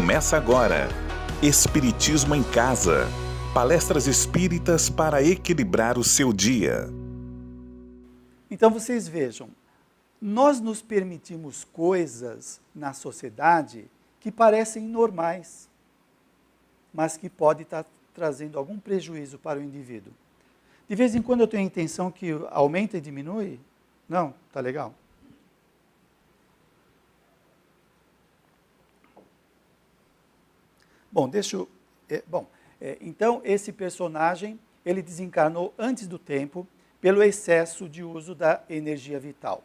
Começa agora. Espiritismo em Casa. Palestras espíritas para equilibrar o seu dia. Então vocês vejam, nós nos permitimos coisas na sociedade que parecem normais, mas que podem estar trazendo algum prejuízo para o indivíduo. De vez em quando eu tenho a intenção que aumenta e diminui. Não? Tá legal? Bom, então esse personagem, ele desencarnou antes do tempo pelo excesso de uso da energia vital.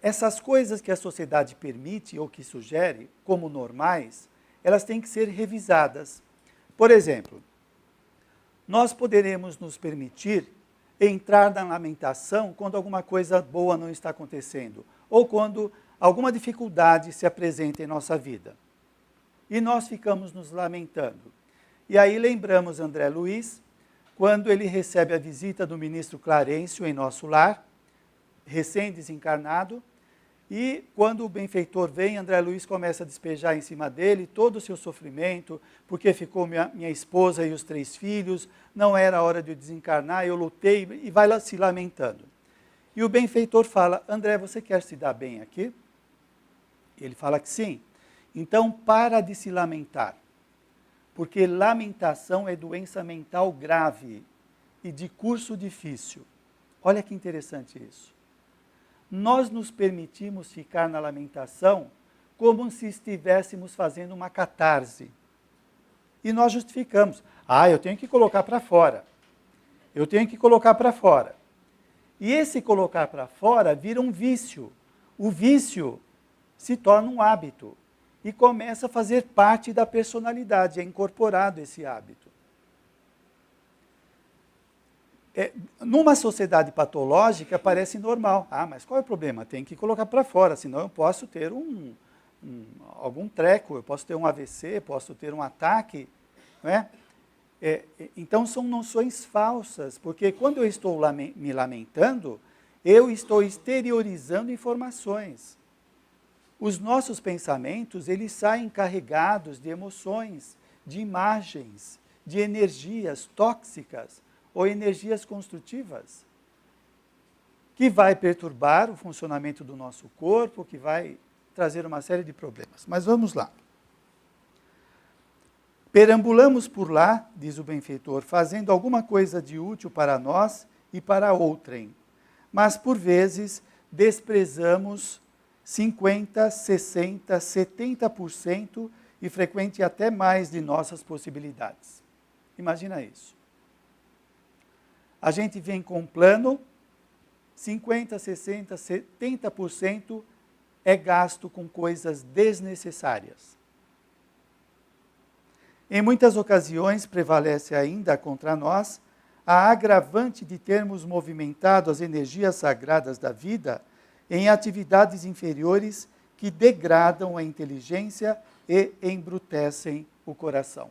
Essas coisas que a sociedade permite ou que sugere como normais, elas têm que ser revisadas. Por exemplo, nós poderemos nos permitir entrar na lamentação quando alguma coisa boa não está acontecendo, ou quando alguma dificuldade se apresenta em nossa vida. E nós ficamos nos lamentando. E aí lembramos André Luiz, quando ele recebe a visita do ministro Clarencio em nosso lar, recém-desencarnado, e quando o benfeitor vem, André Luiz começa a despejar em cima dele todo o seu sofrimento, porque ficou minha esposa e os 3 filhos, não era hora de eu desencarnar, eu lutei, e vai lá se lamentando. E o benfeitor fala, André, você quer se dar bem aqui? Ele fala que sim. Então, para de se lamentar, porque lamentação é doença mental grave e de curso difícil. Olha que interessante isso. Nós nos permitimos ficar na lamentação como se estivéssemos fazendo uma catarse. E nós justificamos. Eu tenho que colocar para fora. Eu tenho que colocar para fora. E esse colocar para fora vira um vício. O vício se torna um hábito. E começa a fazer parte da personalidade, é incorporado esse hábito. Numa sociedade patológica parece normal. Mas qual é o problema? Tem que colocar para fora, senão eu posso ter algum treco, eu posso ter um AVC, posso ter um ataque. Não é? Então são noções falsas, porque quando eu estou me lamentando, eu estou exteriorizando informações. Os nossos pensamentos, eles saem carregados de emoções, de imagens, de energias tóxicas ou energias construtivas, que vai perturbar o funcionamento do nosso corpo, que vai trazer uma série de problemas. Mas vamos lá. Perambulamos por lá, diz o benfeitor, fazendo alguma coisa de útil para nós e para outrem, mas por vezes desprezamos 50%, 60%, 70% e frequente até mais de nossas possibilidades. Imagina isso. A gente vem com um plano, 50%, 60%, 70% é gasto com coisas desnecessárias. Em muitas ocasiões prevalece ainda contra nós a agravante de termos movimentado as energias sagradas da vida em atividades inferiores que degradam a inteligência e embrutecem o coração.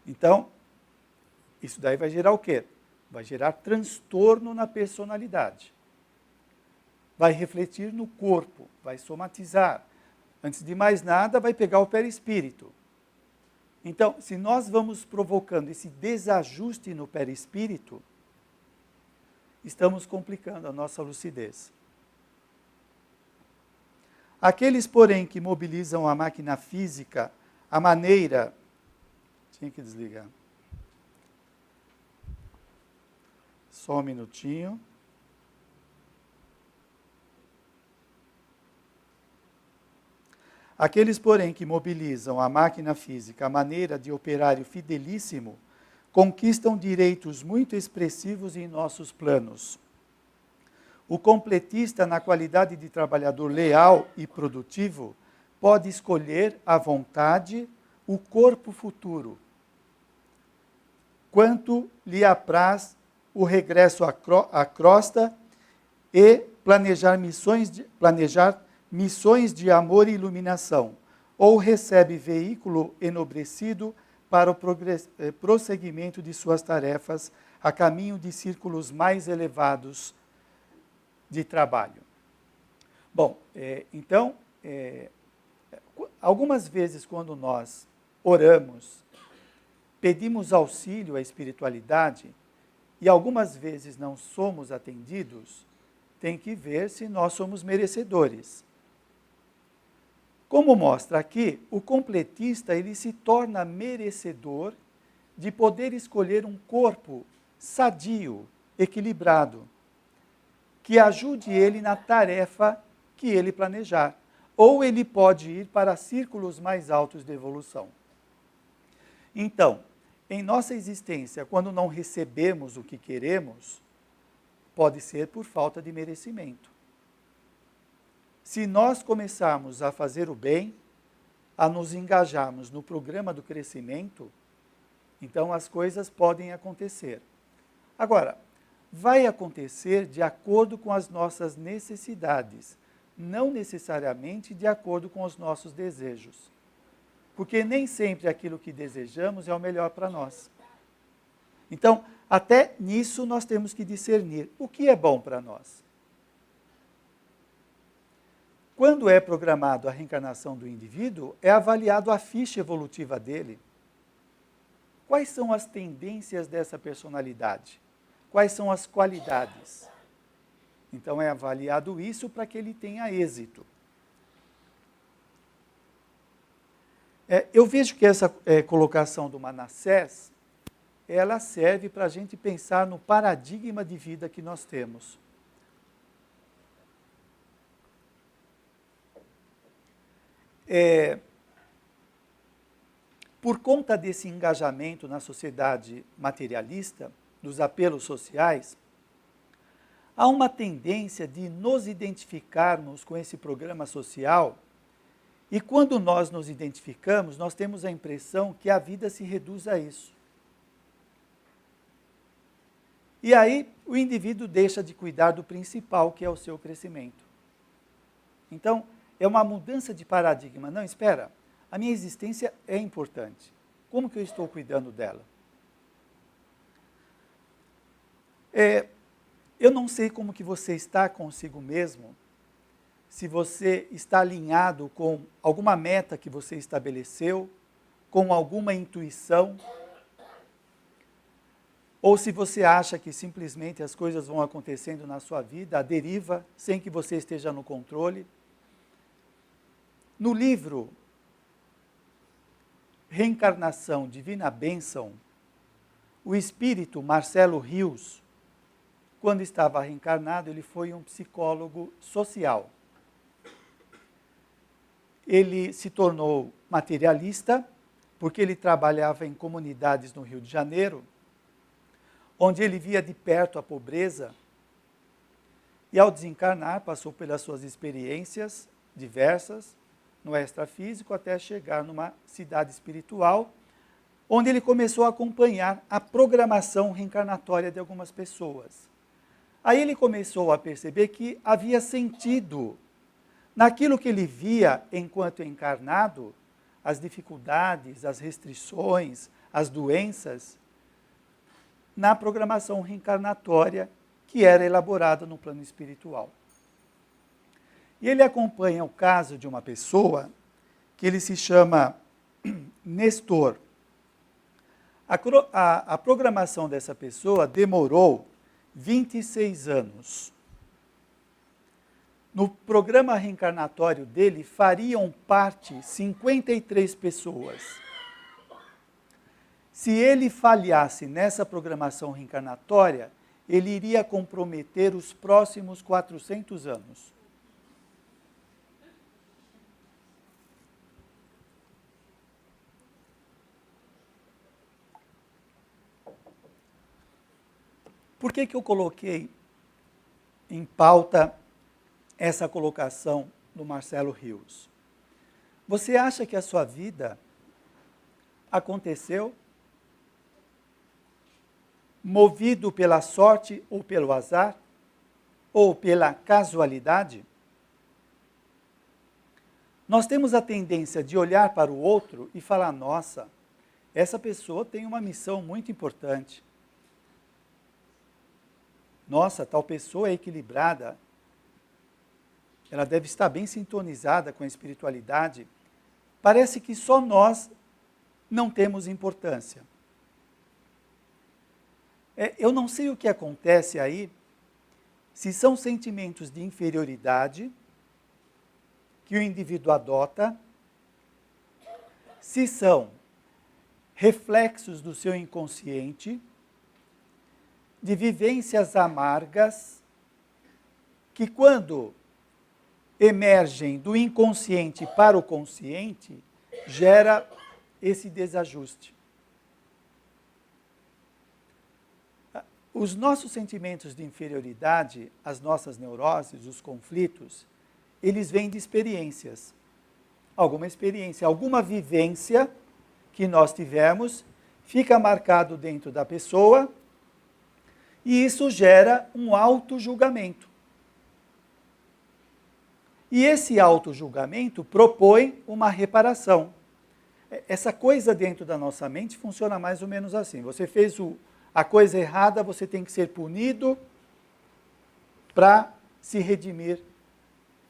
Então, isso daí vai gerar o quê? Vai gerar transtorno na personalidade. Vai refletir no corpo, vai somatizar. Antes de mais nada, vai pegar o perispírito. Então, se nós vamos provocando esse desajuste no perispírito, estamos complicando a nossa lucidez. Aqueles, porém, que mobilizam a máquina física, a maneira... Tinha que desligar. Só um minutinho. Aqueles, porém, que mobilizam a máquina física, a maneira de operário fidelíssimo, conquistam direitos muito expressivos em nossos planos. O completista, na qualidade de trabalhador leal e produtivo, pode escolher à vontade o corpo futuro, quanto lhe apraz o regresso à crosta e planejar missões de amor e iluminação, ou recebe veículo enobrecido para o prosseguimento de suas tarefas a caminho de círculos mais elevados de trabalho. Bom, então, algumas vezes quando nós oramos, pedimos auxílio à espiritualidade e algumas vezes não somos atendidos, tem que ver se nós somos merecedores. Como mostra aqui, o completista ele se torna merecedor de poder escolher um corpo sadio, equilibrado, que ajude ele na tarefa que ele planejar. Ou ele pode ir para círculos mais altos de evolução. Então, em nossa existência, quando não recebemos o que queremos, pode ser por falta de merecimento. Se nós começarmos a fazer o bem, a nos engajarmos no programa do crescimento, então as coisas podem acontecer. Agora, vai acontecer de acordo com as nossas necessidades, não necessariamente de acordo com os nossos desejos. Porque nem sempre aquilo que desejamos é o melhor para nós. Então, até nisso nós temos que discernir o que é bom para nós. Quando é programado a reencarnação do indivíduo, é avaliado a ficha evolutiva dele. Quais são as tendências dessa personalidade? Quais são as qualidades? Então é avaliado isso para que ele tenha êxito. Eu vejo que essa colocação do Manassés, ela serve para a gente pensar no paradigma de vida que nós temos. Por conta desse engajamento na sociedade materialista, dos apelos sociais, há uma tendência de nos identificarmos com esse programa social e quando nós nos identificamos, nós temos a impressão que a vida se reduz a isso. E aí o indivíduo deixa de cuidar do principal, que é o seu crescimento. Então, é uma mudança de paradigma. Não, espera, a minha existência é importante. Como que eu estou cuidando dela? Eu não sei como que você está consigo mesmo, se você está alinhado com alguma meta que você estabeleceu, com alguma intuição, ou se você acha que simplesmente as coisas vão acontecendo na sua vida, à deriva, sem que você esteja no controle. No livro Reencarnação, Divina Bênção, o espírito Marcelo Rios, quando estava reencarnado, ele foi um psicólogo social. Ele se tornou materialista, porque ele trabalhava em comunidades no Rio de Janeiro, onde ele via de perto a pobreza, e ao desencarnar, passou pelas suas experiências diversas, no extrafísico, até chegar numa cidade espiritual, onde ele começou a acompanhar a programação reencarnatória de algumas pessoas. Aí ele começou a perceber que havia sentido naquilo que ele via enquanto encarnado, as dificuldades, as restrições, as doenças, na programação reencarnatória que era elaborada no plano espiritual. E ele acompanha o caso de uma pessoa que ele se chama Nestor. A programação dessa pessoa demorou 26 anos. No programa reencarnatório dele, fariam parte 53 pessoas. Se ele falhasse nessa programação reencarnatória, ele iria comprometer os próximos 400 anos. Por que eu coloquei em pauta essa colocação do Marcelo Rios? Você acha que a sua vida aconteceu movido pela sorte ou pelo azar? Ou pela casualidade? Nós temos a tendência de olhar para o outro e falar, nossa, essa pessoa tem uma missão muito importante. Nossa, tal pessoa é equilibrada, ela deve estar bem sintonizada com a espiritualidade. parece que só nós não temos importância. Eu não sei o que acontece aí, se são sentimentos de inferioridade que o indivíduo adota, se são reflexos do seu inconsciente, de vivências amargas, que quando emergem do inconsciente para o consciente, gera esse desajuste. Os nossos sentimentos de inferioridade, as nossas neuroses, os conflitos, eles vêm de experiências. Alguma experiência, alguma vivência que nós tivemos, fica marcado dentro da pessoa e isso gera um auto-julgamento. E esse auto-julgamento propõe uma reparação. Essa coisa dentro da nossa mente funciona mais ou menos assim. Você fez a coisa errada, você tem que ser punido para se redimir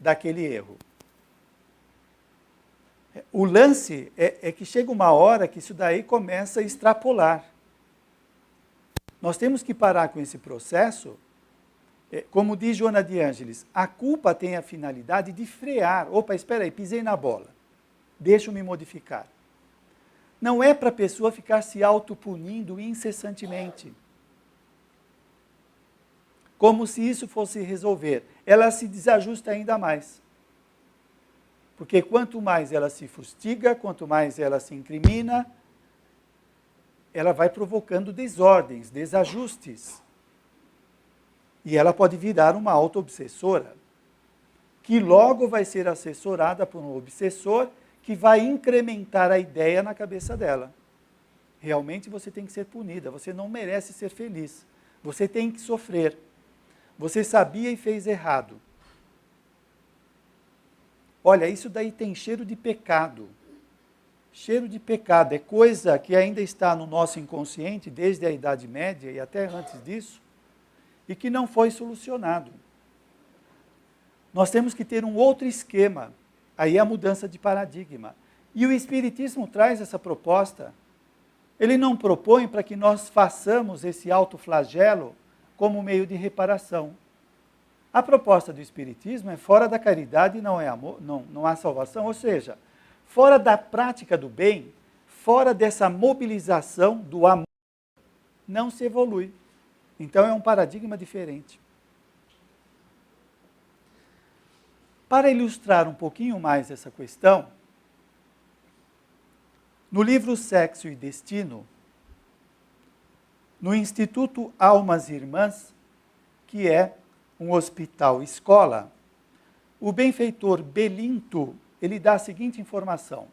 daquele erro. O lance é que chega uma hora que isso daí começa a extrapolar. Nós temos que parar com esse processo. Como diz Joana de Ângeles, a culpa tem a finalidade de frear. Opa, espera aí, pisei na bola. Deixa eu me modificar. Não é para a pessoa ficar se autopunindo incessantemente. Como se isso fosse resolver. Ela se desajusta ainda mais. Porque quanto mais ela se fustiga, quanto mais ela se incrimina, ela vai provocando desordens, desajustes. E ela pode virar uma auto-obsessora, que logo vai ser assessorada por um obsessor que vai incrementar a ideia na cabeça dela. Realmente você tem que ser punida, você não merece ser feliz, você tem que sofrer. Você sabia e fez errado. Olha, isso daí tem cheiro de pecado. Cheiro de pecado, é coisa que ainda está no nosso inconsciente desde a Idade Média e até antes disso, e que não foi solucionado. Nós temos que ter um outro esquema, aí é a mudança de paradigma. E o Espiritismo traz essa proposta. Ele não propõe para que nós façamos esse autoflagelo como meio de reparação. A proposta do Espiritismo é fora da caridade não é amor, não há salvação, ou seja, fora da prática do bem, fora dessa mobilização do amor, não se evolui. Então é um paradigma diferente. Para ilustrar um pouquinho mais essa questão, no livro Sexo e Destino, no Instituto Almas Irmãs, que é um hospital-escola, o benfeitor Belinto, ele dá a seguinte informação.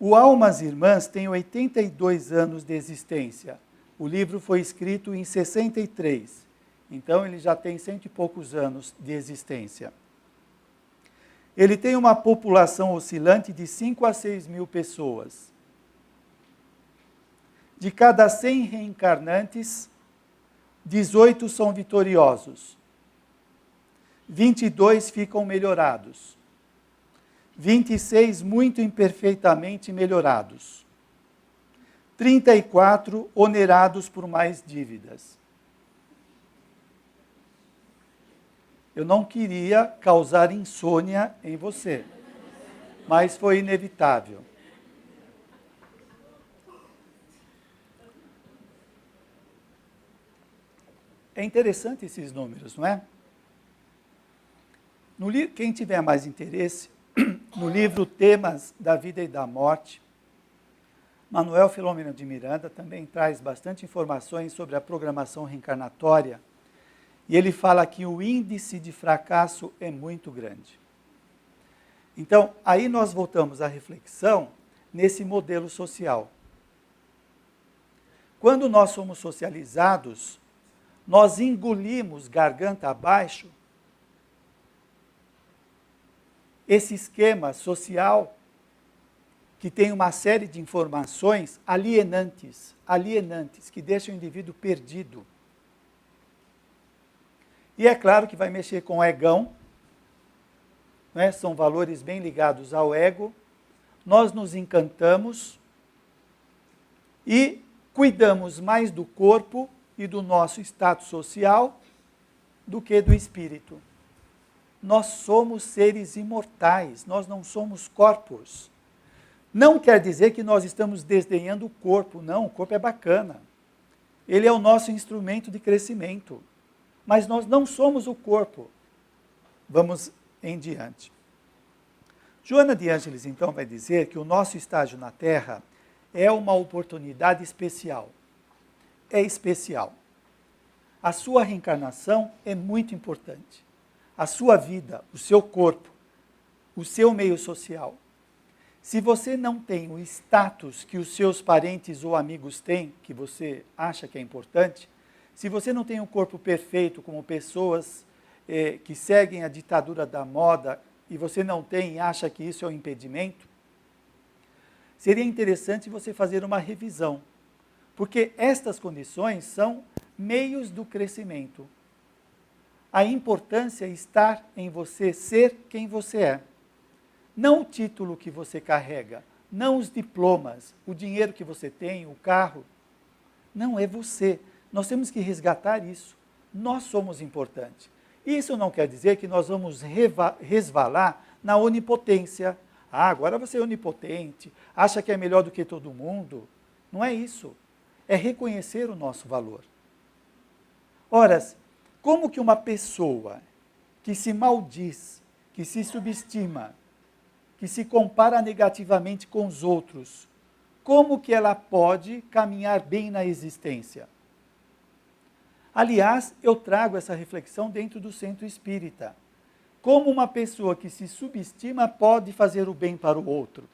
O Almas Irmãs tem 82 anos de existência. O livro foi escrito em 63. Então, ele já tem 100 e poucos anos de existência. Ele tem uma população oscilante de 5 a 6 mil pessoas. De cada 100 reencarnantes, 18 são vitoriosos. 22 ficam melhorados. 26 muito imperfeitamente melhorados. 34 onerados por mais dívidas. Eu não queria causar insônia em você, mas foi inevitável. É interessante esses números, não é? Quem tiver mais interesse, no livro Temas da Vida e da Morte, Manuel Filomeno de Miranda também traz bastante informações sobre a programação reencarnatória, e ele fala que o índice de fracasso é muito grande. Então, aí nós voltamos à reflexão nesse modelo social. Quando nós somos socializados, nós engolimos garganta abaixo esse esquema social que tem uma série de informações alienantes, que deixam o indivíduo perdido. E é claro que vai mexer com o egão, né? São valores bem ligados ao ego. Nós nos encantamos e cuidamos mais do corpo e do nosso status social do que do espírito. Nós somos seres imortais, nós não somos corpos. Não quer dizer que nós estamos desdenhando o corpo, não, o corpo é bacana. Ele é o nosso instrumento de crescimento, mas nós não somos o corpo. Vamos em diante. Joana de Ângeles, então, vai dizer que o nosso estágio na Terra é uma oportunidade especial. É especial. A sua reencarnação é muito importante. A sua vida, o seu corpo, o seu meio social. Se você não tem o status que os seus parentes ou amigos têm, que você acha que é importante, se você não tem um corpo perfeito como pessoas que seguem a ditadura da moda e você não tem e acha que isso é um impedimento, seria interessante você fazer uma revisão, porque estas condições são meios do crescimento. A importância está em você ser quem você é. Não o título que você carrega, não os diplomas, o dinheiro que você tem, o carro. Não é você. Nós temos que resgatar isso. Nós somos importantes. Isso não quer dizer que nós vamos resvalar na onipotência. Ah, agora você é onipotente, acha que é melhor do que todo mundo. Não é isso. É reconhecer o nosso valor. Ora, como que uma pessoa que se maldiz, que se subestima, que se compara negativamente com os outros, como que ela pode caminhar bem na existência? Aliás, eu trago essa reflexão dentro do centro espírita. Como uma pessoa que se subestima pode fazer o bem para o outro?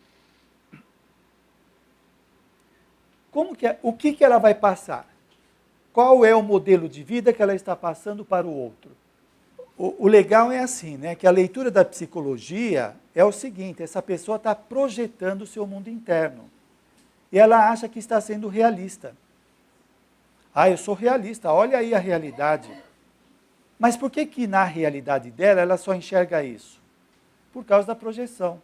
O que ela vai passar? Qual é o modelo de vida que ela está passando para o outro? O legal é assim, né? Que a leitura da psicologia é o seguinte: essa pessoa está projetando o seu mundo interno. E ela acha que está sendo realista. Ah, eu sou realista, olha aí a realidade. Mas por que na realidade dela ela só enxerga isso? Por causa da projeção.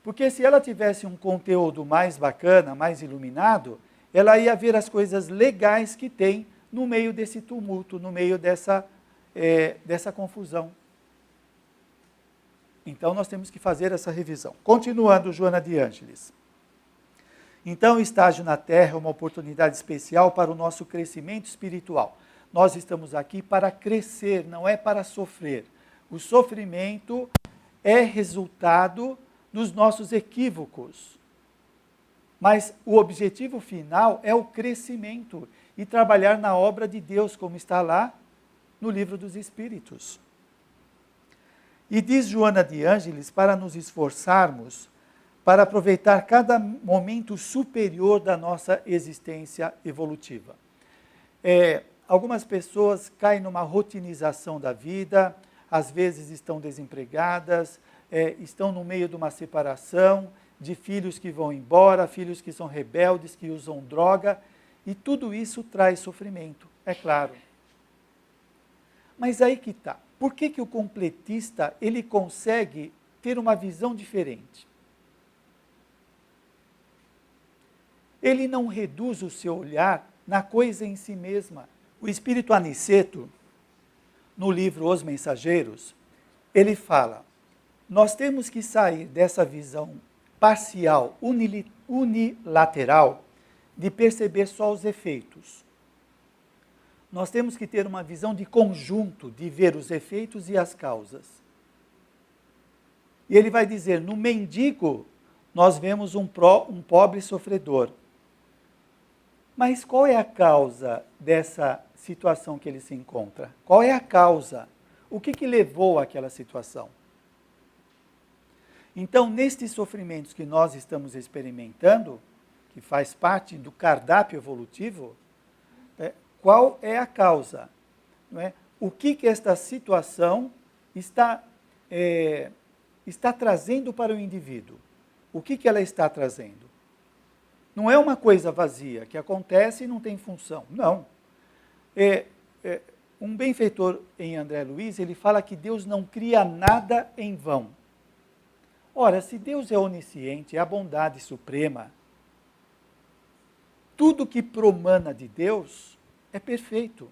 Porque se ela tivesse um conteúdo mais bacana, mais iluminado, ela ia ver as coisas legais que tem no meio desse tumulto, no meio dessa confusão. Então nós temos que fazer essa revisão. Continuando, Joana de Ângeles. Então, o estágio na Terra é uma oportunidade especial para o nosso crescimento espiritual. Nós estamos aqui para crescer, não é para sofrer. O sofrimento é resultado dos nossos equívocos. Mas o objetivo final é o crescimento e trabalhar na obra de Deus, como está lá no Livro dos Espíritos. E diz Joana de Ângeles para nos esforçarmos para aproveitar cada momento superior da nossa existência evolutiva. Algumas pessoas caem numa rotinização da vida, às vezes estão desempregadas, estão no meio de uma separação, de filhos que vão embora, filhos que são rebeldes, que usam droga, e tudo isso traz sofrimento, é claro. Mas aí que está. Por que o completista ele consegue ter uma visão diferente? Ele não reduz o seu olhar na coisa em si mesma. O espírito Aniceto, no livro Os Mensageiros, ele fala: nós temos que sair dessa visão parcial, unilateral, de perceber só os efeitos. Nós temos que ter uma visão de conjunto, de ver os efeitos e as causas. E ele vai dizer: no mendigo, nós vemos um pobre sofredor. Mas qual é a causa dessa situação que ele se encontra? Qual é a causa? O que levou àquela situação? Então, nestes sofrimentos que nós estamos experimentando, que faz parte do cardápio evolutivo, qual é a causa? Não é? O que esta situação está trazendo para o indivíduo? O que ela está trazendo? Não é uma coisa vazia, que acontece e não tem função. Não. Um benfeitor em André Luiz, ele fala que Deus não cria nada em vão. Ora, se Deus é onisciente, é a bondade suprema, tudo que promana de Deus é perfeito.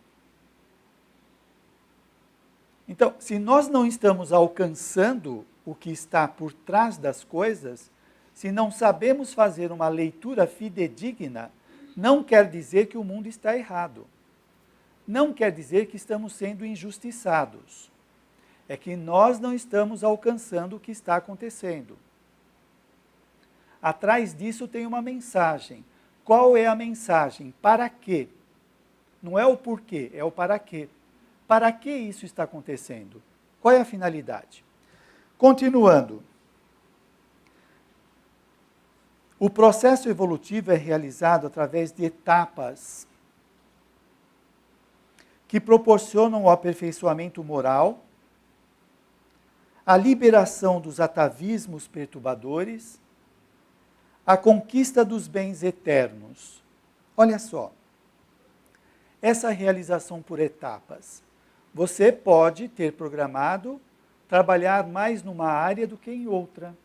Então, se nós não estamos alcançando o que está por trás das coisas, se não sabemos fazer uma leitura fidedigna, não quer dizer que o mundo está errado. Não quer dizer que estamos sendo injustiçados. É que nós não estamos alcançando o que está acontecendo. Atrás disso tem uma mensagem. Qual é a mensagem? Para quê? Não é o porquê, é o para quê. Para que isso está acontecendo? Qual é a finalidade? Continuando. O processo evolutivo é realizado através de etapas que proporcionam o aperfeiçoamento moral, a liberação dos atavismos perturbadores, a conquista dos bens eternos. Olha só, essa realização por etapas. Você pode ter programado trabalhar mais numa área do que em outra.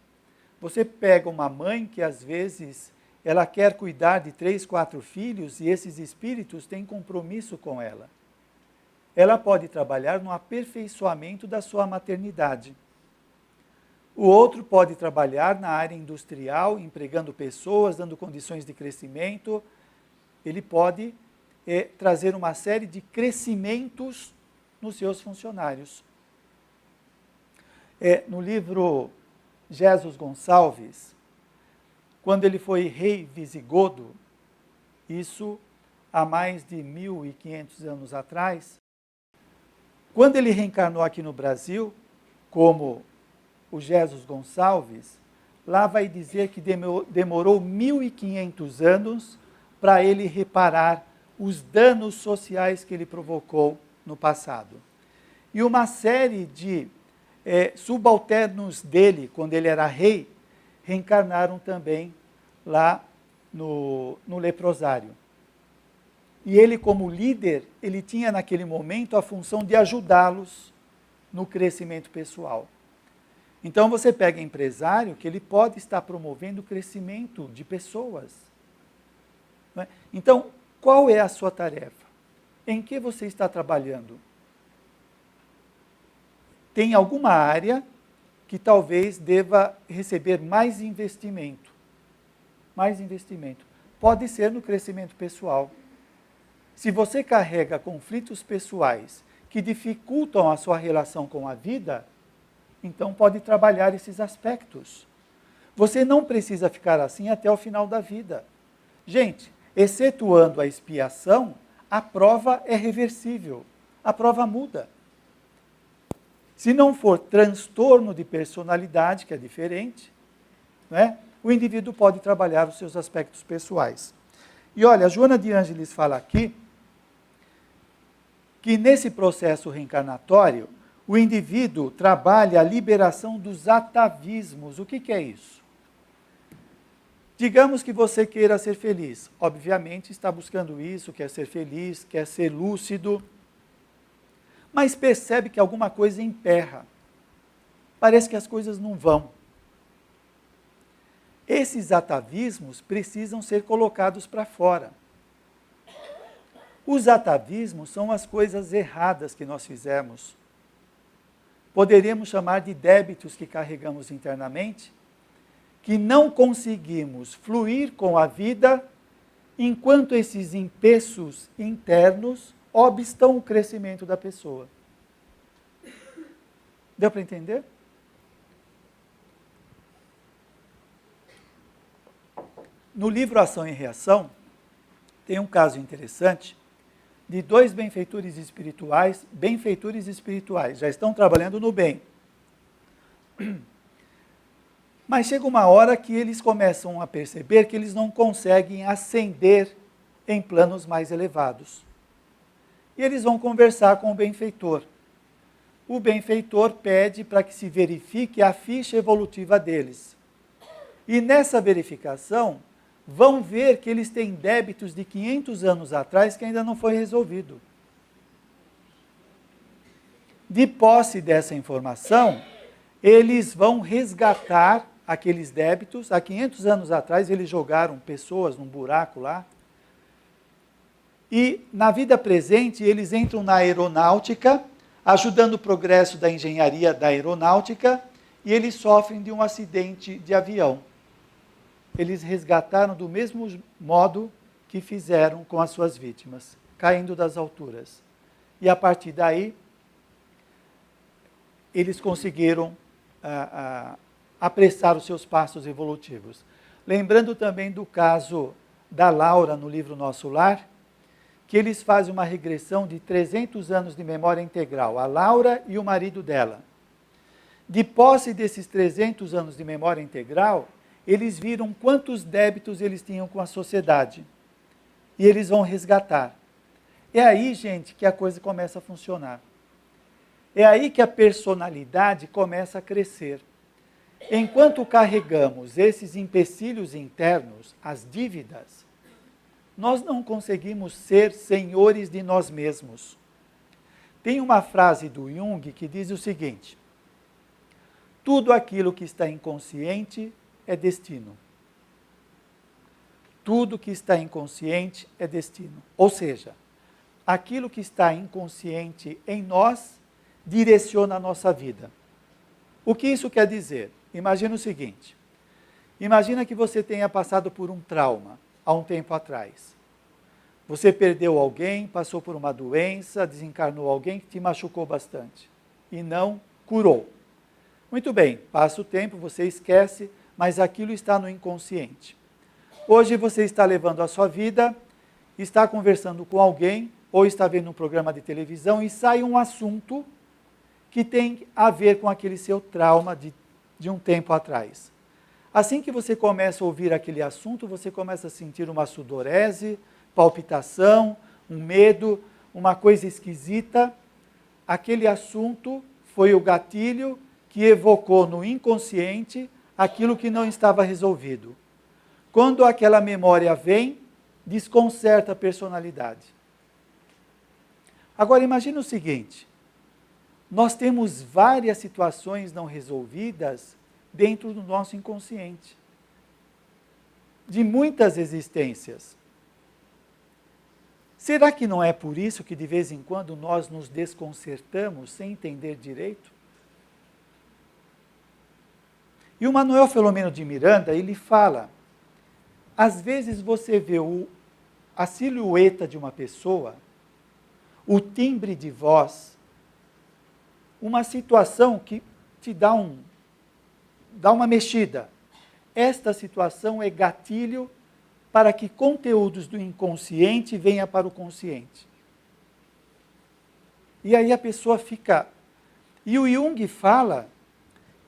Você pega uma mãe que às vezes ela quer cuidar de 3, 4 filhos e esses espíritos têm compromisso com ela. Ela pode trabalhar no aperfeiçoamento da sua maternidade. O outro pode trabalhar na área industrial, empregando pessoas, dando condições de crescimento. Ele pode trazer uma série de crescimentos nos seus funcionários. No livro Jesus Gonçalves, quando ele foi rei visigodo, isso há mais de 1.500 anos atrás, quando ele reencarnou aqui no Brasil, como o Jesus Gonçalves, lá vai dizer que demorou 1.500 anos para ele reparar os danos sociais que ele provocou no passado. E uma série de subalternos dele, quando ele era rei, reencarnaram também lá no leprosário. E ele, como líder, ele tinha naquele momento a função de ajudá-los no crescimento pessoal. Então você pega empresário que ele pode estar promovendo o crescimento de pessoas. Não é? Então, qual é a sua tarefa? Em que você está trabalhando? Tem alguma área que talvez deva receber mais investimento. Mais investimento. Pode ser no crescimento pessoal. Se você carrega conflitos pessoais que dificultam a sua relação com a vida, então pode trabalhar esses aspectos. Você não precisa ficar assim até o final da vida. Gente, excetuando a expiação, a prova é reversível. A prova muda. Se não for transtorno de personalidade, que é diferente, né, o indivíduo pode trabalhar os seus aspectos pessoais. E olha, a Joana de Ângeles fala aqui que nesse processo reencarnatório, o indivíduo trabalha a liberação dos atavismos. O que é isso? Digamos que você queira ser feliz. Obviamente está buscando isso, quer ser feliz, quer ser lúcido, mas percebe que alguma coisa emperra. Parece que as coisas não vão. Esses atavismos precisam ser colocados para fora. Os atavismos são as coisas erradas que nós fizemos. Poderíamos chamar de débitos que carregamos internamente, que não conseguimos fluir com a vida enquanto esses empeços internos obstam o crescimento da pessoa. Deu para entender? No livro Ação e Reação, tem um caso interessante de 2 benfeitores espirituais, já estão trabalhando no bem. Mas chega uma hora que eles começam a perceber que eles não conseguem ascender em planos mais elevados. E eles vão conversar com o benfeitor. O benfeitor pede para que se verifique a ficha evolutiva deles. E nessa verificação, vão ver que eles têm débitos de 500 anos atrás que ainda não foi resolvido. De posse dessa informação, eles vão resgatar aqueles débitos. Há 500 anos atrás, eles jogaram pessoas num buraco lá. E, na vida presente, eles entram na aeronáutica, ajudando o progresso da engenharia da aeronáutica, e eles sofrem de um acidente de avião. Eles resgataram do mesmo modo que fizeram com as suas vítimas, caindo das alturas. E, a partir daí, eles conseguiram apressar os seus passos evolutivos. Lembrando também do caso da Laura no livro Nosso Lar, que eles fazem uma regressão de 300 anos de memória integral, a Laura e o marido dela. De posse desses 300 anos de memória integral, eles viram quantos débitos eles tinham com a sociedade. E eles vão resgatar. É aí, gente, que a coisa começa a funcionar. É aí que a personalidade começa a crescer. Enquanto carregamos esses empecilhos internos, as dívidas, nós não conseguimos ser senhores de nós mesmos. Tem uma frase do Jung que diz o seguinte: tudo aquilo que está inconsciente é destino. Tudo que está inconsciente é destino. Ou seja, aquilo que está inconsciente em nós direciona a nossa vida. O que isso quer dizer? Imagina o seguinte: imagina que você tenha passado por um trauma há um tempo atrás. Você perdeu alguém, passou por uma doença, desencarnou alguém que te machucou bastante e não curou. Muito bem, passa o tempo, você esquece, mas aquilo está no inconsciente. Hoje você está levando a sua vida, está conversando com alguém ou está vendo um programa de televisão e sai um assunto que tem a ver com aquele seu trauma de um tempo atrás. Assim que você começa a ouvir aquele assunto, você começa a sentir uma sudorese, palpitação, um medo, uma coisa esquisita. Aquele assunto foi o gatilho que evocou no inconsciente aquilo que não estava resolvido. Quando aquela memória vem, desconcerta a personalidade. Agora imagine o seguinte: nós temos várias situações não resolvidas dentro do nosso inconsciente, de muitas existências. Será que não é por isso que de vez em quando nós nos desconcertamos sem entender direito? E o Manuel Filomeno de Miranda, ele fala, às vezes você vê a silhueta de uma pessoa, o timbre de voz, uma situação que te dá uma mexida. Esta situação é gatilho para que conteúdos do inconsciente venham para o consciente. E aí a pessoa fica... E o Jung fala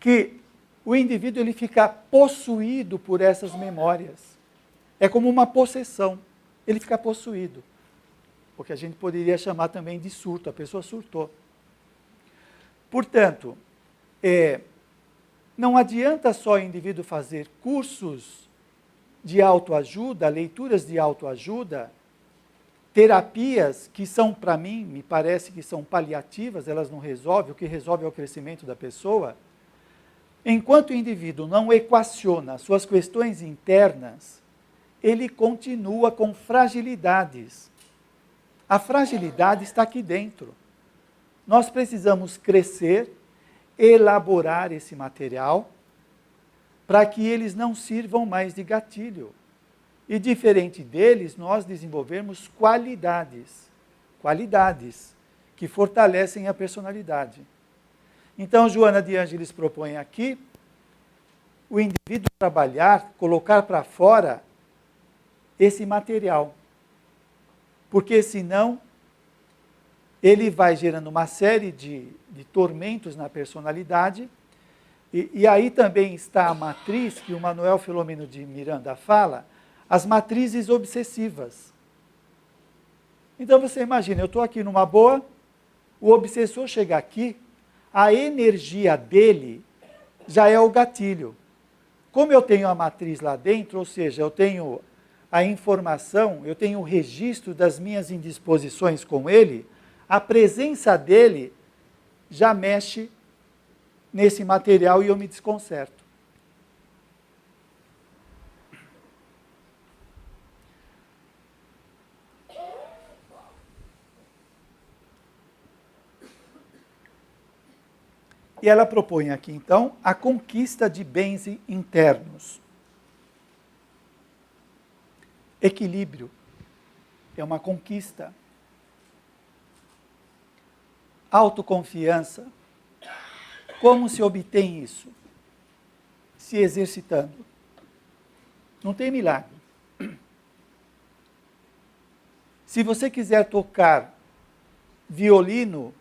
que o indivíduo ele fica possuído por essas memórias. É como uma possessão. Ele fica possuído. Porque a gente poderia chamar também de surto. A pessoa surtou. Portanto, não adianta só o indivíduo fazer cursos de autoajuda, leituras de autoajuda, terapias que são, para mim, me parece que são paliativas, elas não resolvem, o que resolve é o crescimento da pessoa. Enquanto o indivíduo não equaciona suas questões internas, ele continua com fragilidades. A fragilidade está aqui dentro. Nós precisamos crescer, elaborar esse material, para que eles não sirvam mais de gatilho. E diferente deles, nós desenvolvermos qualidades que fortalecem a personalidade. Então, Joana de Ângeles propõe aqui o indivíduo trabalhar, colocar para fora esse material. Porque senão ele vai gerando uma série de tormentos na personalidade. E aí também está a matriz, que o Manuel Filomeno de Miranda fala, as matrizes obsessivas. Então você imagina, eu estou aqui numa boa, o obsessor chega aqui, a energia dele já é o gatilho. Como eu tenho a matriz lá dentro, ou seja, eu tenho a informação, eu tenho o registro das minhas indisposições com ele, a presença dele já mexe nesse material e eu me desconcerto. E ela propõe aqui, então, a conquista de bens internos. Equilíbrio é uma conquista. Autoconfiança. Como se obtém isso? Se exercitando. Não tem milagre. Se você quiser tocar violino,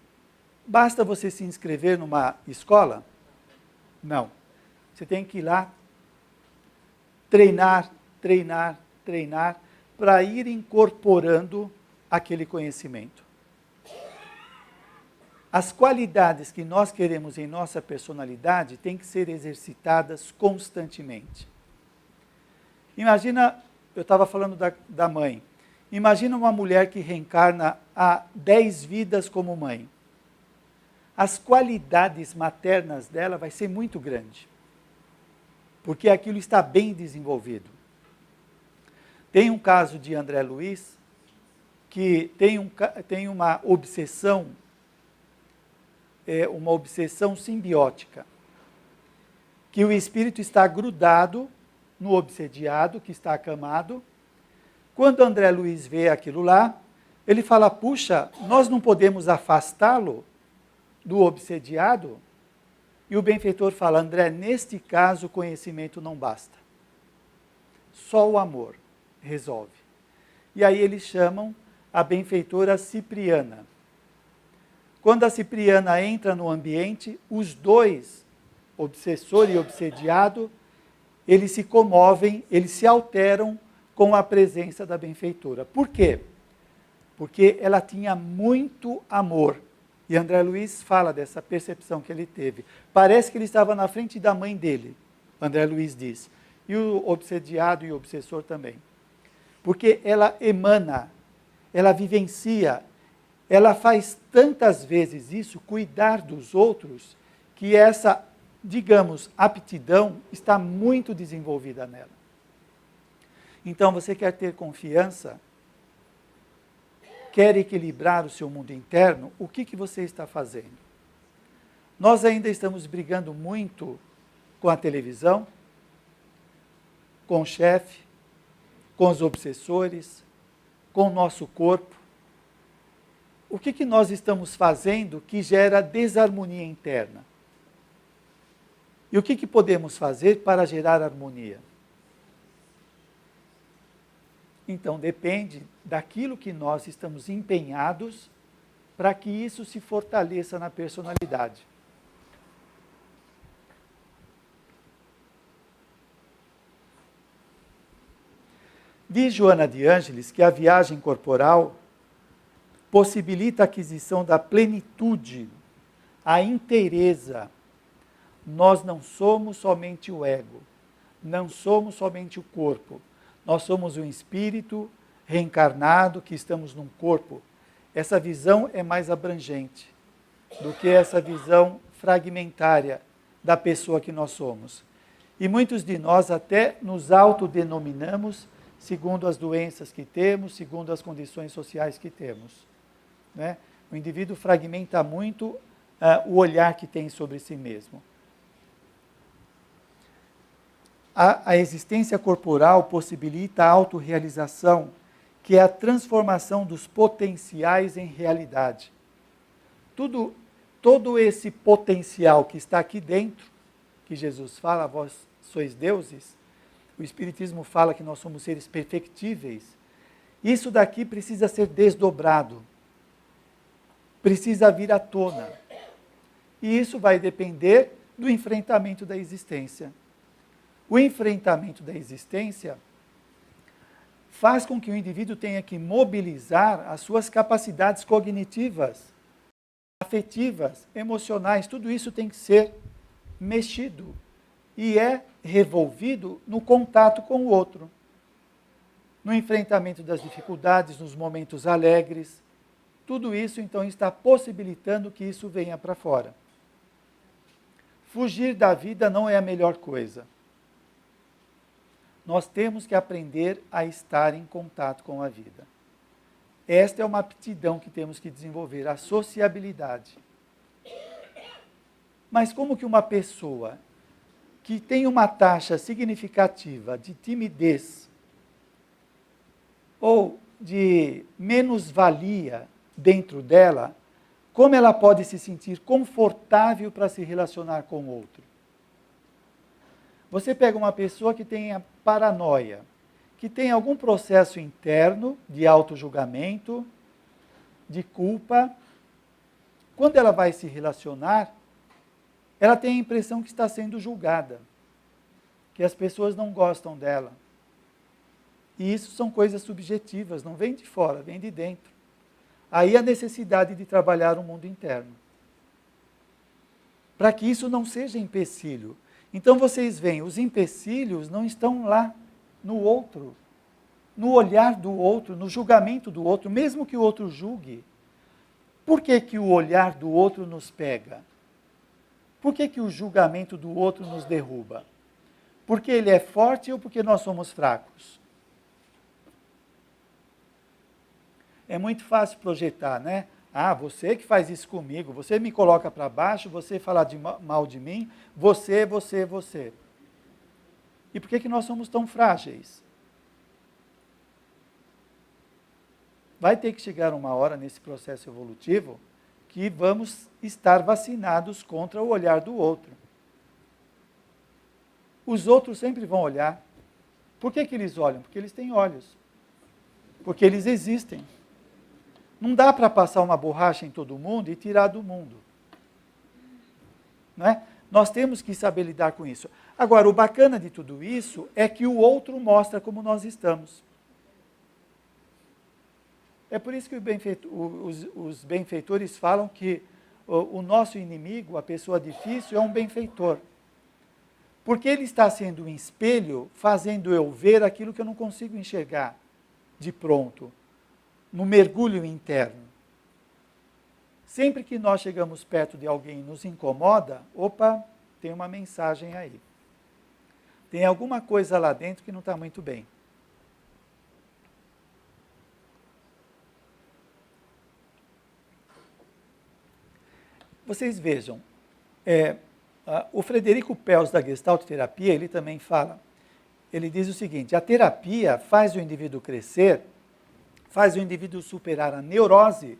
basta você se inscrever numa escola? Não. Você tem que ir lá, treinar, treinar, treinar, para ir incorporando aquele conhecimento. As qualidades que nós queremos em nossa personalidade têm que ser exercitadas constantemente. Imagina, eu estava falando da mãe, imagina uma mulher que reencarna há 10 vidas como mãe. As qualidades maternas dela vai ser muito grande, porque aquilo está bem desenvolvido. Tem um caso de André Luiz, que tem uma obsessão simbiótica, que o espírito está grudado no obsediado, que está acamado. Quando André Luiz vê aquilo lá, ele fala, puxa, nós não podemos afastá-lo do obsediado? E o benfeitor fala, André, neste caso o conhecimento não basta. Só o amor resolve. E aí eles chamam a benfeitora Cipriana. Quando a Cipriana entra no ambiente, os dois, obsessor e obsediado, eles se comovem, eles se alteram com a presença da benfeitora. Por quê? Porque ela tinha muito amor. E André Luiz fala dessa percepção que ele teve. Parece que ele estava na frente da mãe dele, André Luiz diz. E o obsediado e o obsessor também. Porque ela emana, ela vivencia, ela faz tantas vezes isso, cuidar dos outros, que essa, digamos, aptidão está muito desenvolvida nela. Então, você quer ter confiança, quer equilibrar o seu mundo interno, o que você está fazendo? Nós ainda estamos brigando muito com a televisão, com o chefe, com os obsessores, com o nosso corpo. O que nós estamos fazendo que gera desarmonia interna? E o que podemos fazer para gerar harmonia? Então, depende daquilo que nós estamos empenhados para que isso se fortaleça na personalidade. Diz Joana de Ângeles que a viagem corporal possibilita a aquisição da plenitude, a inteireza. Nós não somos somente o ego, não somos somente o corpo. Nós somos um espírito reencarnado que estamos num corpo. Essa visão é mais abrangente do que essa visão fragmentária da pessoa que nós somos. E muitos de nós até nos autodenominamos segundo as doenças que temos, segundo as condições sociais que temos. Né? O indivíduo fragmenta muito o olhar que tem sobre si mesmo. A existência corporal possibilita a autorrealização, que é a transformação dos potenciais em realidade. Todo esse potencial que está aqui dentro, que Jesus fala, vós sois deuses, o Espiritismo fala que nós somos seres perfectíveis, isso daqui precisa ser desdobrado, precisa vir à tona. E isso vai depender do enfrentamento da existência. O enfrentamento da existência faz com que o indivíduo tenha que mobilizar as suas capacidades cognitivas, afetivas, emocionais, tudo isso tem que ser mexido e é revolvido no contato com o outro, no enfrentamento das dificuldades, nos momentos alegres. Tudo isso, então, está possibilitando que isso venha para fora. Fugir da vida não é a melhor coisa. Nós temos que aprender a estar em contato com a vida. Esta é uma aptidão que temos que desenvolver, a sociabilidade. Mas como que uma pessoa que tem uma taxa significativa de timidez ou de menos-valia dentro dela, como ela pode se sentir confortável para se relacionar com o outro? Você pega uma pessoa que tem a paranoia, que tem algum processo interno de auto-julgamento, de culpa. Quando ela vai se relacionar, ela tem a impressão que está sendo julgada, que as pessoas não gostam dela. E isso são coisas subjetivas, não vem de fora, vem de dentro. Aí a necessidade de trabalhar o mundo interno. Para que isso não seja empecilho. Então vocês veem, os empecilhos não estão lá no outro, no olhar do outro, no julgamento do outro, mesmo que o outro julgue. Por que que o olhar do outro nos pega? Por que que o julgamento do outro nos derruba? Porque ele é forte ou porque nós somos fracos? É muito fácil projetar, né? Ah, você que faz isso comigo, você me coloca para baixo, você fala mal de mim, você. E por que que nós somos tão frágeis? Vai ter que chegar uma hora nesse processo evolutivo que vamos estar vacinados contra o olhar do outro. Os outros sempre vão olhar. Por que que eles olham? Porque eles têm olhos. Porque eles existem. Não dá para passar uma borracha em todo mundo e tirar do mundo. Não é? Nós temos que saber lidar com isso. Agora, o bacana de tudo isso é que o outro mostra como nós estamos. É por isso que os benfeitores falam que o nosso inimigo, a pessoa difícil, é um benfeitor. Porque ele está sendo um espelho, fazendo eu ver aquilo que eu não consigo enxergar de pronto, no mergulho interno. Sempre que nós chegamos perto de alguém e nos incomoda, opa, tem uma mensagem aí. Tem alguma coisa lá dentro que não está muito bem. Vocês vejam, o Frederico Pels da Gestalt Terapia, ele também fala, ele diz o seguinte: a terapia faz o indivíduo crescer, faz o indivíduo superar a neurose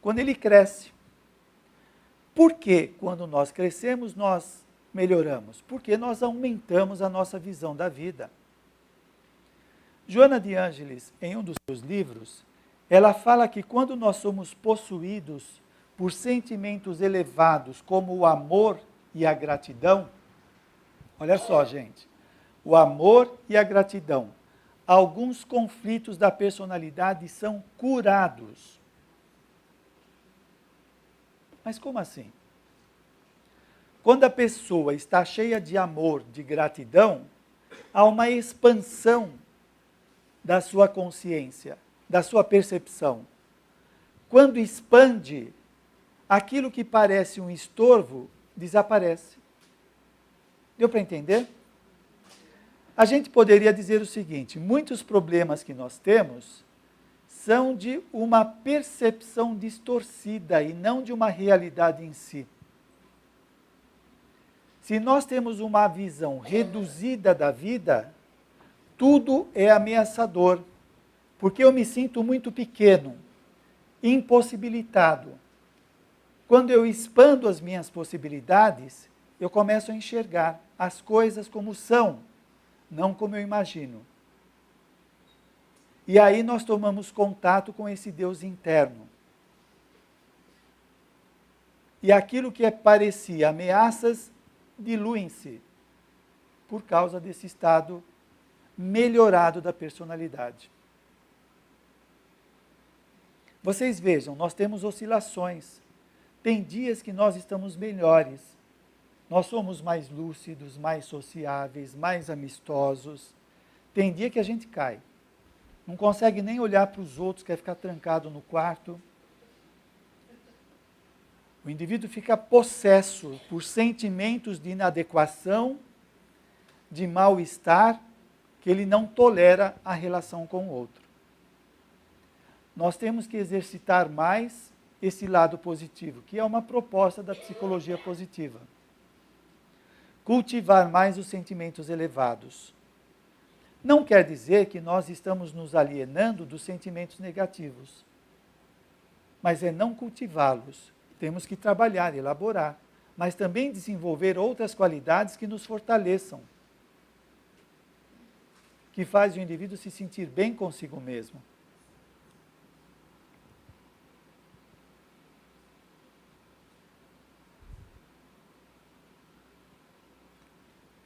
quando ele cresce. Por que quando nós crescemos nós melhoramos? Porque nós aumentamos a nossa visão da vida. Joana de Ângeles, em um dos seus livros, ela fala que quando nós somos possuídos por sentimentos elevados como o amor e a gratidão, olha só, gente, o amor e a gratidão, alguns conflitos da personalidade são curados. Mas como assim? Quando a pessoa está cheia de amor, de gratidão, há uma expansão da sua consciência, da sua percepção. Quando expande, aquilo que parece um estorvo desaparece. Deu para entender? A gente poderia dizer o seguinte: muitos problemas que nós temos são de uma percepção distorcida e não de uma realidade em si. Se nós temos uma visão reduzida da vida, tudo é ameaçador, porque eu me sinto muito pequeno, impossibilitado. Quando eu expando as minhas possibilidades, eu começo a enxergar as coisas como são, não como eu imagino. E aí nós tomamos contato com esse Deus interno. E aquilo que parecia ameaças, diluem-se por causa desse estado melhorado da personalidade. Vocês vejam, nós temos oscilações. Tem dias que nós estamos melhores. Nós somos mais lúcidos, mais sociáveis, mais amistosos. Tem dia que a gente cai. Não consegue nem olhar para os outros, quer ficar trancado no quarto. O indivíduo fica possesso por sentimentos de inadequação, de mal-estar, que ele não tolera a relação com o outro. Nós temos que exercitar mais esse lado positivo, que é uma proposta da psicologia positiva. Cultivar mais os sentimentos elevados. Não quer dizer que nós estamos nos alienando dos sentimentos negativos, mas é não cultivá-los. Temos que trabalhar, elaborar, mas também desenvolver outras qualidades que nos fortaleçam, que faz o indivíduo se sentir bem consigo mesmo.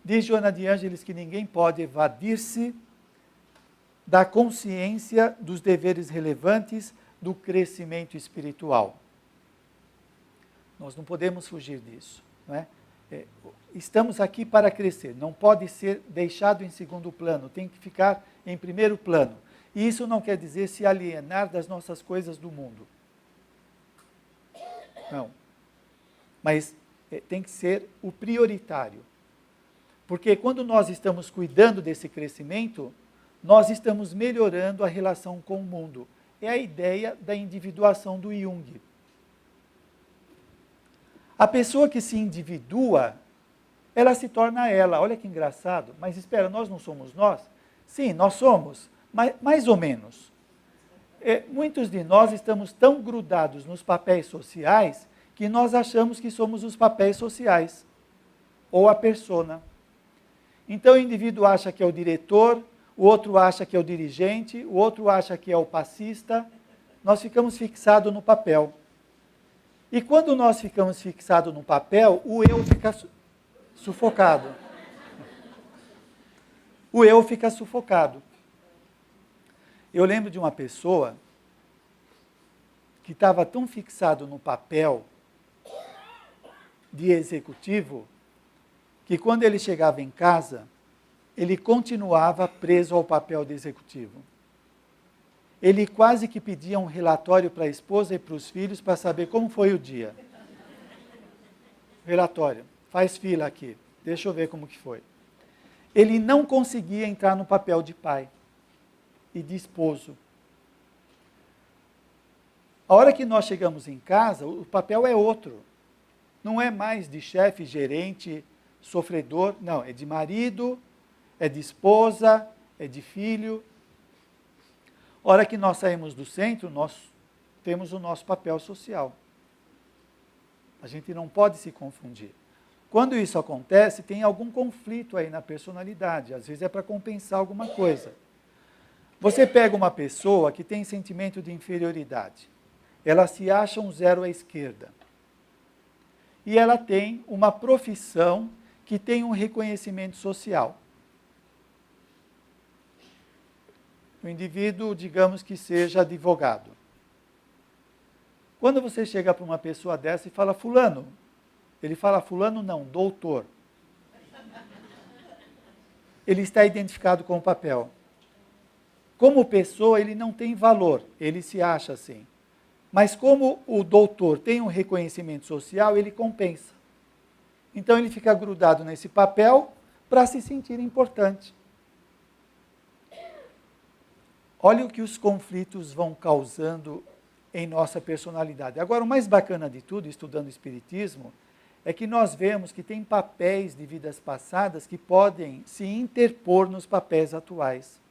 Diz Joana de Ângeles que ninguém pode evadir-se da consciência dos deveres relevantes do crescimento espiritual. Nós não podemos fugir disso, não é? Estamos aqui para crescer, não pode ser deixado em segundo plano, tem que ficar em primeiro plano. E isso não quer dizer se alienar das nossas coisas do mundo. Não. Mas tem que ser o prioritário. Porque quando nós estamos cuidando desse crescimento, nós estamos melhorando a relação com o mundo. É a ideia da individuação do Jung. A pessoa que se individua, ela se torna ela. Olha que engraçado. Mas espera, nós não somos nós? Sim, nós somos, mas mais ou menos. Muitos de nós estamos tão grudados nos papéis sociais que nós achamos que somos os papéis sociais, ou a persona. Então o indivíduo acha que é o diretor, o outro acha que é o dirigente, o outro acha que é o passista. Nós ficamos fixados no papel. E quando nós ficamos fixados no papel, o eu fica sufocado. O eu fica sufocado. Eu lembro de uma pessoa que estava tão fixado no papel de executivo, que quando ele chegava em casa, ele continuava preso ao papel de executivo. Ele quase que pedia um relatório para a esposa e para os filhos para saber como foi o dia. Relatório, faz fila aqui, deixa eu ver como que foi. Ele não conseguia entrar no papel de pai e de esposo. A hora que nós chegamos em casa, o papel é outro. Não é mais de chefe, gerente, sofredor, não, é de marido, é de esposa, é de filho. A hora que nós saímos do centro, nós temos o nosso papel social. A gente não pode se confundir. Quando isso acontece, tem algum conflito aí na personalidade, às vezes é para compensar alguma coisa. Você pega uma pessoa que tem sentimento de inferioridade, ela se acha um zero à esquerda, e ela tem uma profissão que tem um reconhecimento social. O indivíduo, digamos que seja advogado. Quando você chega para uma pessoa dessa e fala, fulano, ele fala, fulano não, doutor. Ele está identificado com o papel. Como pessoa, ele não tem valor, ele se acha assim. Mas como o doutor tem um reconhecimento social, ele compensa. Então ele fica grudado nesse papel para se sentir importante. Olha o que os conflitos vão causando em nossa personalidade. Agora, o mais bacana de tudo, estudando Espiritismo, é que nós vemos que tem papéis de vidas passadas que podem se interpor nos papéis atuais.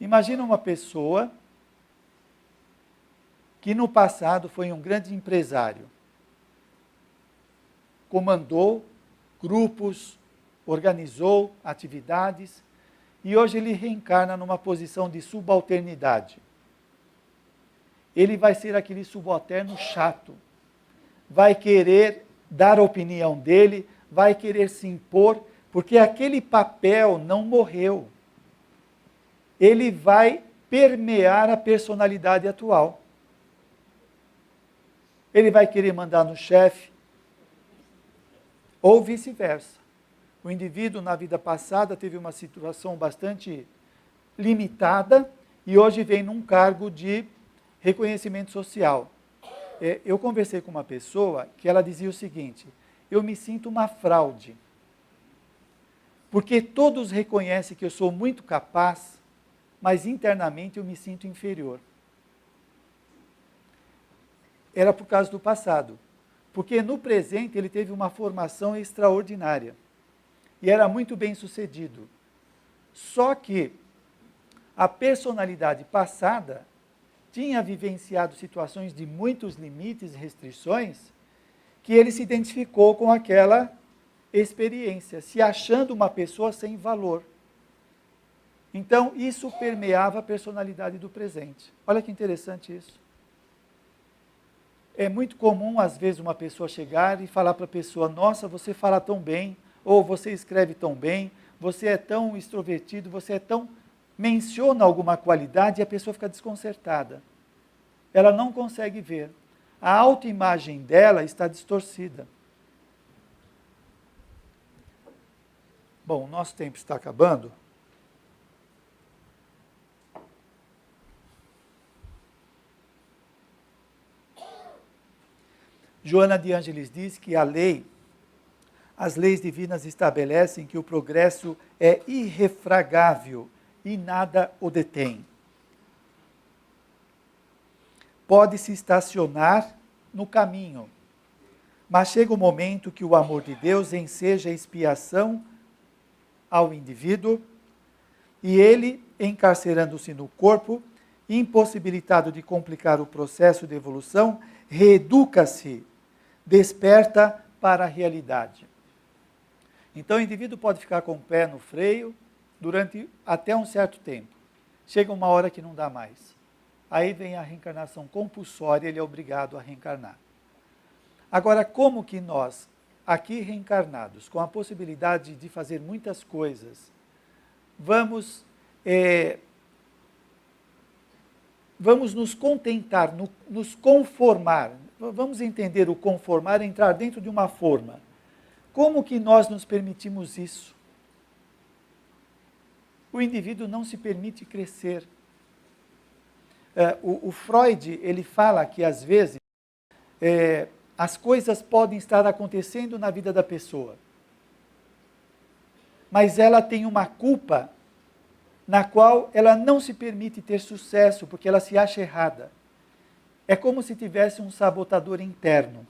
Imagina uma pessoa que no passado foi um grande empresário, comandou grupos, organizou atividades, e hoje ele reencarna numa posição de subalternidade. Ele vai ser aquele subalterno chato, vai querer dar a opinião dele, vai querer se impor, porque aquele papel não morreu. Ele vai permear a personalidade atual. Ele vai querer mandar no chefe, ou vice-versa. O indivíduo, na vida passada, teve uma situação bastante limitada e hoje vem num cargo de reconhecimento social. Eu conversei com uma pessoa que ela dizia o seguinte: eu me sinto uma fraude, porque todos reconhecem que eu sou muito capaz, mas internamente eu me sinto inferior. Era por causa do passado, porque no presente ele teve uma formação extraordinária e era muito bem sucedido. Só que a personalidade passada tinha vivenciado situações de muitos limites e restrições que ele se identificou com aquela experiência, se achando uma pessoa sem valor. Então, isso permeava a personalidade do presente. Olha que interessante isso. É muito comum, às vezes, uma pessoa chegar e falar para a pessoa: nossa, você fala tão bem, ou você escreve tão bem, você é tão extrovertido, você é tão... Menciona alguma qualidade e a pessoa fica desconcertada. Ela não consegue ver. A autoimagem dela está distorcida. Bom, nosso tempo está acabando. Joana de Ângeles diz que as leis divinas estabelecem que o progresso é irrefragável e nada o detém. Pode-se estacionar no caminho, mas chega o momento que o amor de Deus enseja expiação ao indivíduo e ele, encarcerando-se no corpo, impossibilitado de complicar o processo de evolução, reeduca-se, desperta para a realidade. Então o indivíduo pode ficar com o pé no freio durante até um certo tempo. Chega uma hora que não dá mais. Aí vem a reencarnação compulsória, ele é obrigado a reencarnar. Agora, como que nós, aqui reencarnados, com a possibilidade de fazer muitas coisas, vamos nos contentar, nos conformar, vamos entender o conformar, entrar dentro de uma forma. Como que nós nos permitimos isso? O indivíduo não se permite crescer. O Freud, ele fala que às vezes as coisas podem estar acontecendo na vida da pessoa, mas ela tem uma culpa na qual ela não se permite ter sucesso, porque ela se acha errada. É como se tivesse um sabotador interno.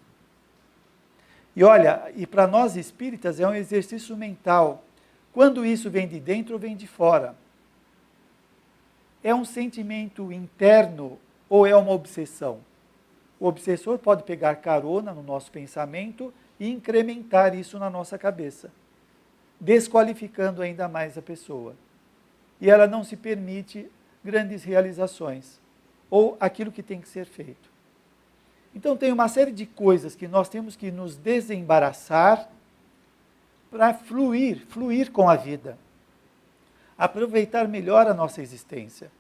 E olha, e para nós espíritas é um exercício mental. Quando isso vem de dentro ou vem de fora? É um sentimento interno ou é uma obsessão? O obsessor pode pegar carona no nosso pensamento e incrementar isso na nossa cabeça, desqualificando ainda mais a pessoa. E ela não se permite grandes realizações, ou aquilo que tem que ser feito. Então tem uma série de coisas que nós temos que nos desembaraçar para fluir com a vida. Aproveitar melhor a nossa existência.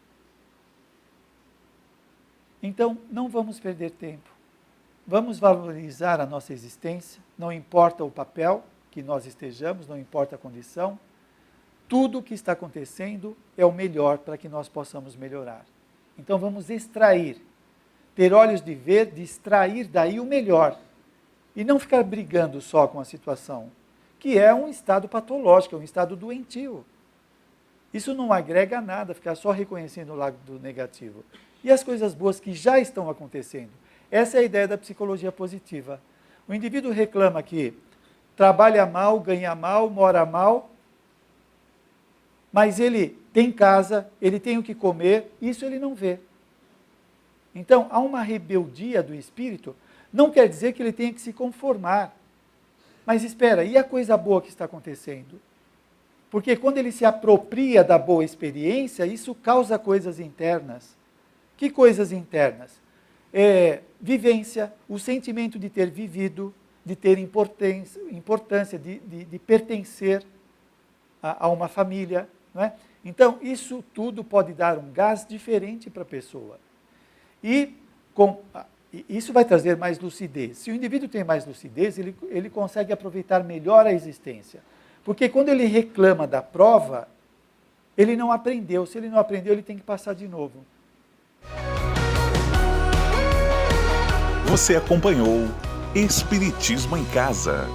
Então, não vamos perder tempo. Vamos valorizar a nossa existência, não importa o papel que nós estejamos, não importa a condição. Tudo o que está acontecendo é o melhor para que nós possamos melhorar. Então vamos extrair, ter olhos de ver, de extrair daí o melhor. E não ficar brigando só com a situação, que é um estado patológico, é um estado doentio. Isso não agrega nada, ficar só reconhecendo o lado negativo. E as coisas boas que já estão acontecendo. Essa é a ideia da psicologia positiva. O indivíduo reclama que trabalha mal, ganha mal, mora mal, mas ele tem casa, ele tem o que comer, isso ele não vê. Então, há uma rebeldia do espírito, não quer dizer que ele tenha que se conformar. Mas espera, e a coisa boa que está acontecendo? Porque quando ele se apropria da boa experiência, isso causa coisas internas. Que coisas internas? Vivência, o sentimento de ter vivido, de ter importância, de pertencer a uma família. Não é? Então, isso tudo pode dar um gás diferente para a pessoa. E isso vai trazer mais lucidez. Se o indivíduo tem mais lucidez, ele consegue aproveitar melhor a existência. Porque quando ele reclama da prova, ele não aprendeu. Se ele não aprendeu, ele tem que passar de novo. Você acompanhou Espiritismo em Casa.